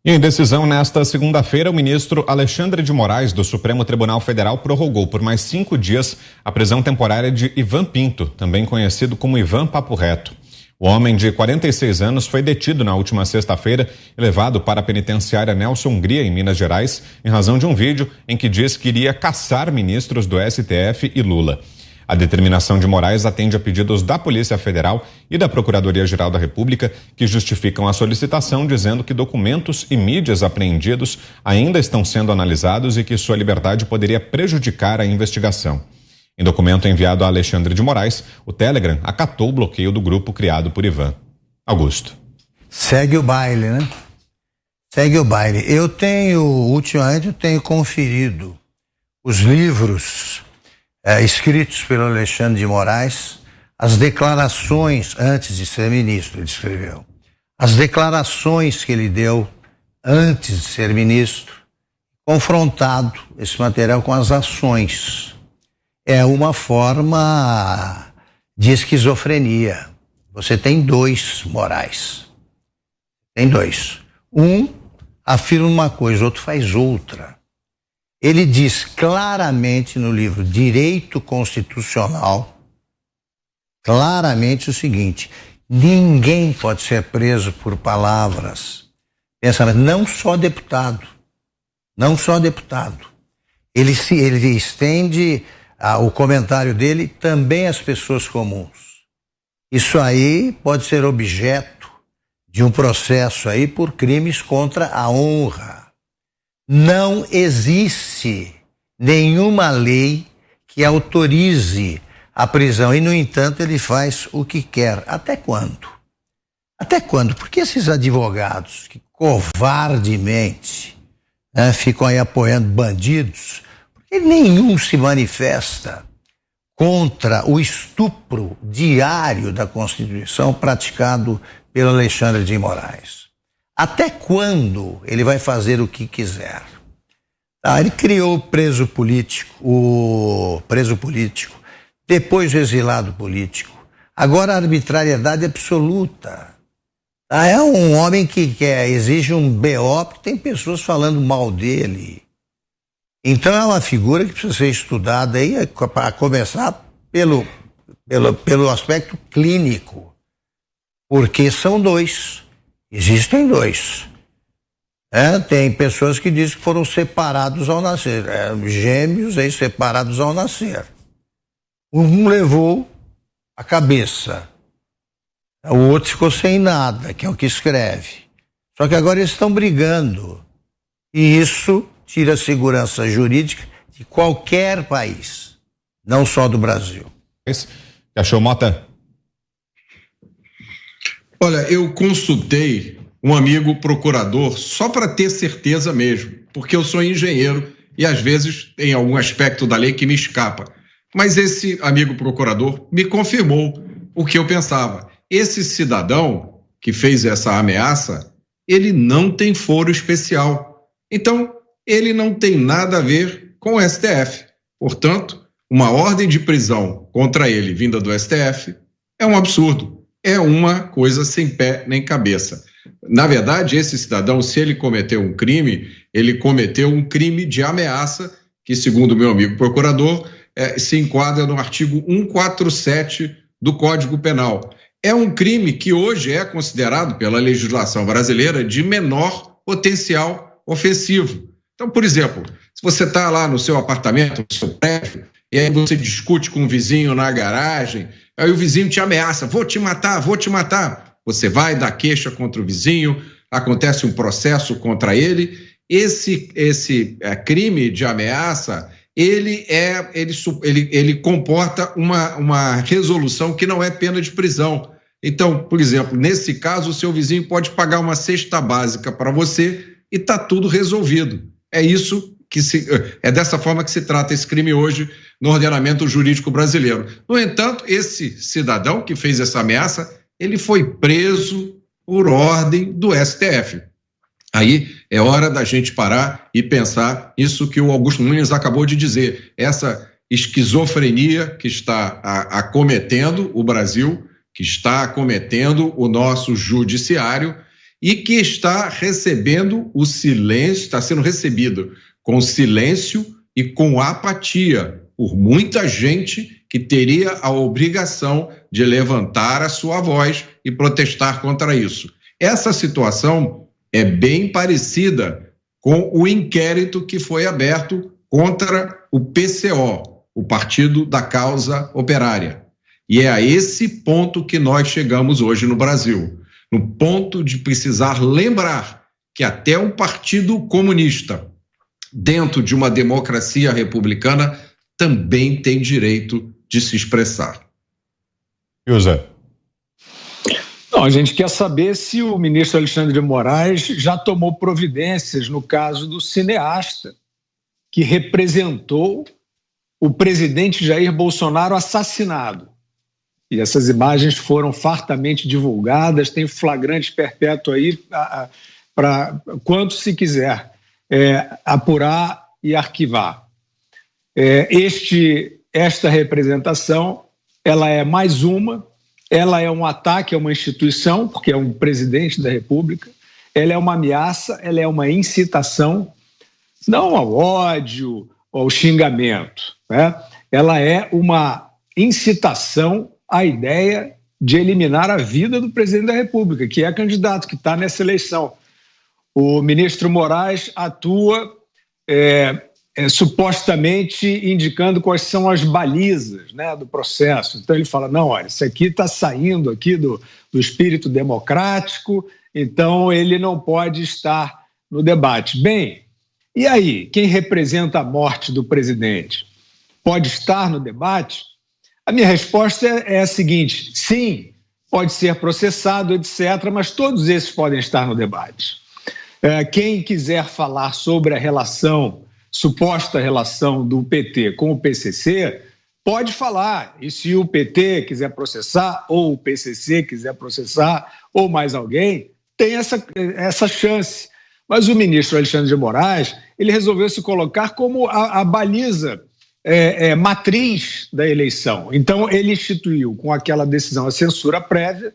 Em decisão nesta segunda-feira, o ministro Alexandre de Moraes, do Supremo Tribunal Federal, prorrogou por mais 5 dias a prisão temporária de Ivan Pinto, também conhecido como Ivan Papo Reto. O homem de 46 anos foi detido na última sexta-feira e levado para a penitenciária Nelson Hungria, em Minas Gerais, em razão de um vídeo em que diz que iria caçar ministros do STF e Lula. A determinação de Moraes atende a pedidos da Polícia Federal e da Procuradoria-Geral da República, que justificam a solicitação dizendo que documentos e mídias apreendidos ainda estão sendo analisados e que sua liberdade poderia prejudicar a investigação. Em documento enviado a Alexandre de Moraes, o Telegram acatou o bloqueio do grupo criado por Ivan. Augusto. Segue o baile, né? Segue o baile. Ultimamente eu tenho conferido os livros escritos pelo Alexandre de Moraes, as declarações antes de ser ministro, ele escreveu. As declarações que ele deu antes de ser ministro, confrontado esse material com as ações. É uma forma de esquizofrenia. Você tem dois Moraes. Tem dois. Um afirma uma coisa, outro faz outra. Ele diz claramente no livro Direito Constitucional, claramente o seguinte: ninguém pode ser preso por palavras, pensamento, não só deputado. Ele estende o comentário dele também às pessoas comuns. Isso aí pode ser objeto de um processo aí por crimes contra a honra. Não existe nenhuma lei que autorize a prisão e, no entanto, ele faz o que quer. Até quando? Até quando? Porque esses advogados que covardemente ficam aí apoiando bandidos, porque nenhum se manifesta contra o estupro diário da Constituição praticado pelo Alexandre de Moraes. Até quando ele vai fazer o que quiser? Ele criou o preso político, depois o exilado político, agora a arbitrariedade absoluta. É um homem que exige um BO, porque tem pessoas falando mal dele. Então é uma figura que precisa ser estudada aí, para começar pelo aspecto clínico, porque são dois. Existem dois. Tem pessoas que dizem que foram separados ao nascer. Gêmeos aí separados ao nascer. Um levou a cabeça. O outro ficou sem nada, que é o que escreve. Só que agora eles estão brigando. E isso tira a segurança jurídica de qualquer país. Não só do Brasil. Achou, Mota? Olha, eu consultei um amigo procurador só para ter certeza mesmo, porque eu sou engenheiro e às vezes tem algum aspecto da lei que me escapa. Mas esse amigo procurador me confirmou o que eu pensava. Esse cidadão que fez essa ameaça, ele não tem foro especial. Então, ele não tem nada a ver com o STF. Portanto, uma ordem de prisão contra ele vinda do STF é um absurdo. É uma coisa sem pé nem cabeça. Na verdade, esse cidadão, se ele cometeu um crime, ele cometeu um crime de ameaça, que, segundo o meu amigo procurador, se enquadra no artigo 147 do Código Penal. É um crime que hoje é considerado pela legislação brasileira de menor potencial ofensivo. Então, por exemplo, se você está lá no seu apartamento, no seu prédio, e aí você discute com o vizinho na garagem, aí o vizinho te ameaça, vou te matar. Você vai dar queixa contra o vizinho, acontece um processo contra ele. Esse crime de ameaça, ele comporta uma resolução que não é pena de prisão. Então, por exemplo, nesse caso, o seu vizinho pode pagar uma cesta básica para você e está tudo resolvido. É dessa forma que se trata esse crime hoje no ordenamento jurídico brasileiro. No entanto, esse cidadão que fez essa ameaça, ele foi preso por ordem do STF. Aí é hora da gente parar e pensar isso que o Augusto Nunes acabou de dizer, essa esquizofrenia que está acometendo o Brasil, que está acometendo o nosso judiciário e que está recebendo o silêncio, está sendo recebido com silêncio e com apatia por muita gente que teria a obrigação de levantar a sua voz e protestar contra isso. Essa situação é bem parecida com o inquérito que foi aberto contra o PCO, o Partido da Causa Operária. E é a esse ponto que nós chegamos hoje no Brasil, no ponto de precisar lembrar que até um partido comunista, dentro de uma democracia republicana, também tem direito de se expressar. José. Não, a gente quer saber se o ministro Alexandre de Moraes já tomou providências no caso do cineasta que representou o presidente Jair Bolsonaro assassinado. E essas imagens foram fartamente divulgadas, tem flagrante perpétuo aí para quanto se quiser apurar e arquivar. Esta representação, ela é mais uma, ela é um ataque a uma instituição, porque é um presidente da República, ela é uma ameaça, ela é uma incitação, não ao ódio, ao xingamento, né? Ela é uma incitação à ideia de eliminar a vida do presidente da República, que é candidato, que está nessa eleição. O ministro Moraes atua supostamente indicando quais são as balizas, né, do processo. Então ele fala, não, olha, isso aqui está saindo aqui do espírito democrático, então ele não pode estar no debate. Bem, e aí, quem representa a morte do presidente pode estar no debate? A minha resposta é a seguinte, sim, pode ser processado, etc., mas todos esses podem estar no debate. Quem quiser falar sobre a relação, suposta relação do PT com o PCC, pode falar. E se o PT quiser processar, ou o PCC quiser processar, ou mais alguém, tem essa chance. Mas o ministro Alexandre de Moraes, ele resolveu se colocar como a baliza matriz da eleição. Então, ele instituiu com aquela decisão a censura prévia,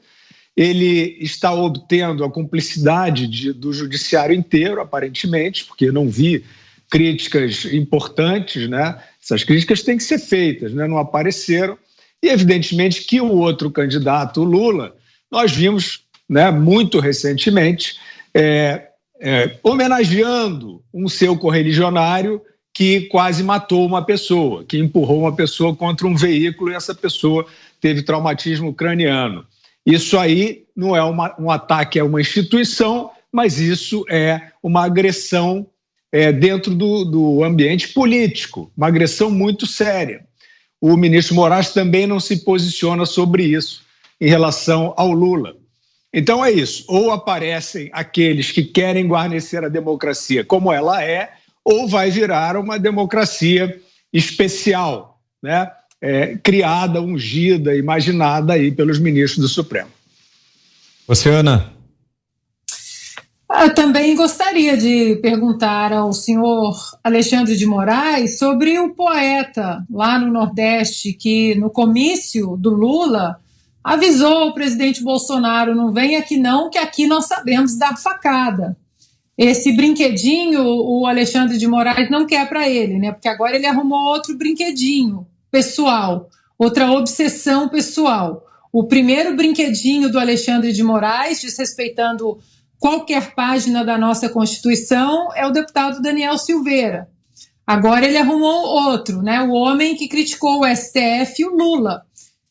ele está obtendo a cumplicidade do judiciário inteiro, aparentemente, porque não vi críticas importantes, né? Essas críticas têm que ser feitas, né? Não apareceram. E, evidentemente, que o outro candidato, o Lula, nós vimos, né, muito recentemente, homenageando um seu correligionário que quase matou uma pessoa, que empurrou uma pessoa contra um veículo e essa pessoa teve traumatismo craniano. Isso aí não é um ataque a uma instituição, mas isso é uma agressão dentro do ambiente político, uma agressão muito séria. O ministro Moraes também não se posiciona sobre isso em relação ao Lula. Então é isso, ou aparecem aqueles que querem guarnecer a democracia como ela é, ou vai virar uma democracia especial, né? Criada, ungida, imaginada aí pelos ministros do Supremo. Você, Ana? Eu também gostaria de perguntar ao senhor Alexandre de Moraes sobre o poeta lá no Nordeste que, no comício do Lula, avisou o presidente Bolsonaro, não vem aqui não, que aqui nós sabemos dar facada. Esse brinquedinho o Alexandre de Moraes não quer para ele, né? Porque agora ele arrumou outro brinquedinho pessoal, outra obsessão pessoal. O primeiro brinquedinho do Alexandre de Moraes, desrespeitando qualquer página da nossa Constituição, é o deputado Daniel Silveira. Agora ele arrumou outro, né? O homem que criticou o STF, o Lula.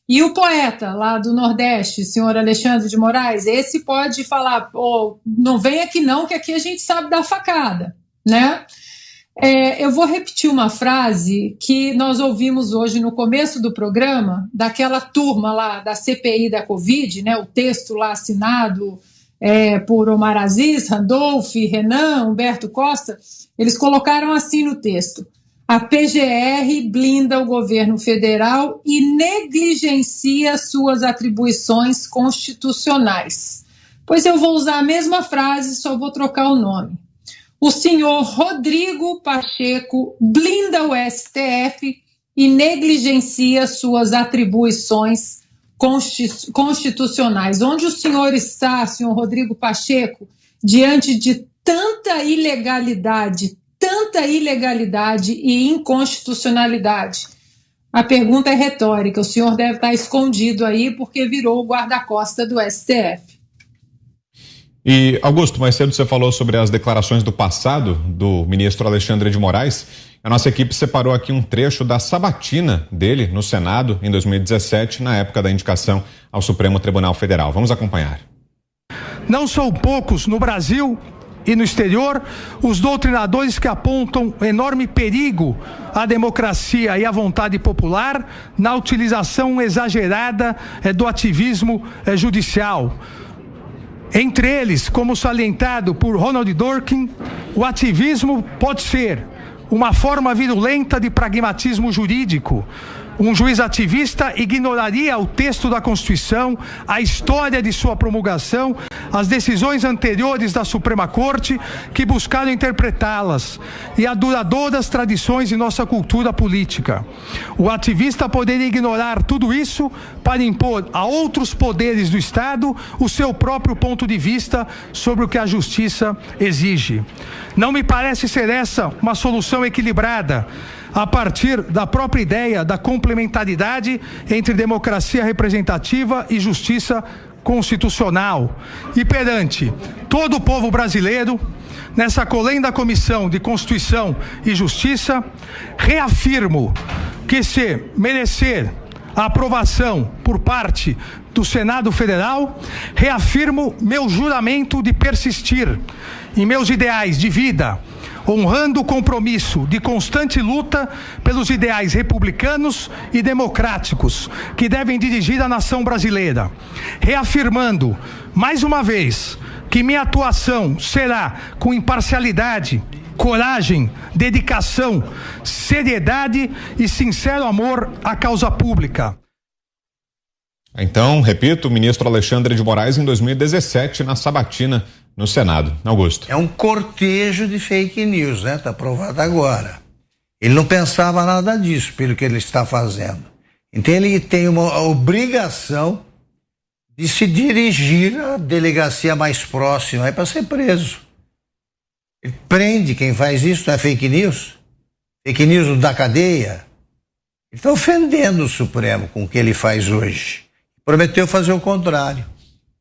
E o poeta lá do Nordeste, senhor Alexandre de Moraes, esse pode falar, não vem aqui não, que aqui a gente sabe dar facada, né? Eu vou repetir uma frase que nós ouvimos hoje no começo do programa, daquela turma lá da CPI da Covid, né? O texto lá assinado por Omar Aziz, Randolph, Renan, Humberto Costa, eles colocaram assim no texto: a PGR blinda o governo federal e negligencia suas atribuições constitucionais. Pois eu vou usar a mesma frase, só vou trocar o nome. O senhor Rodrigo Pacheco blinda o STF e negligencia suas atribuições constitucionais. Onde o senhor está, senhor Rodrigo Pacheco, diante de tanta ilegalidade e inconstitucionalidade? A pergunta é retórica, o senhor deve estar escondido aí porque virou o guarda-costa do STF. E, Augusto, mais cedo você falou sobre as declarações do passado do ministro Alexandre de Moraes. A nossa equipe separou aqui um trecho da sabatina dele no Senado em 2017, na época da indicação ao Supremo Tribunal Federal. Vamos acompanhar. Não são poucos no Brasil e no exterior os doutrinadores que apontam enorme perigo à democracia e à vontade popular na utilização exagerada do ativismo judicial. Entre eles, como salientado por Ronald Dworkin, o ativismo pode ser uma forma virulenta de pragmatismo jurídico. Um juiz ativista ignoraria o texto da Constituição, a história de sua promulgação, as decisões anteriores da Suprema Corte que buscaram interpretá-las e as duradouras tradições de nossa cultura política. O ativista poderia ignorar tudo isso para impor a outros poderes do Estado o seu próprio ponto de vista sobre o que a justiça exige. Não me parece ser essa uma solução equilibrada, a partir da própria ideia da complementaridade entre democracia representativa e justiça constitucional. E perante todo o povo brasileiro, nessa colenda Comissão de Constituição e Justiça, reafirmo que, se merecer a aprovação por parte do Senado Federal, reafirmo meu juramento de persistir em meus ideais de vida, honrando o compromisso de constante luta pelos ideais republicanos e democráticos que devem dirigir a nação brasileira, reafirmando, mais uma vez, que minha atuação será com imparcialidade, coragem, dedicação, seriedade e sincero amor à causa pública. Então, repito, o ministro Alexandre de Moraes em 2017, na sabatina no Senado. Augusto. É um cortejo de fake news, né? Está provado agora. Ele não pensava nada disso, pelo que ele está fazendo. Então ele tem uma obrigação de se dirigir à delegacia mais próxima para ser preso. Ele prende quem faz isso, não é fake news? Fake news da cadeia. Ele está ofendendo o Supremo com o que ele faz hoje. Prometeu fazer o contrário.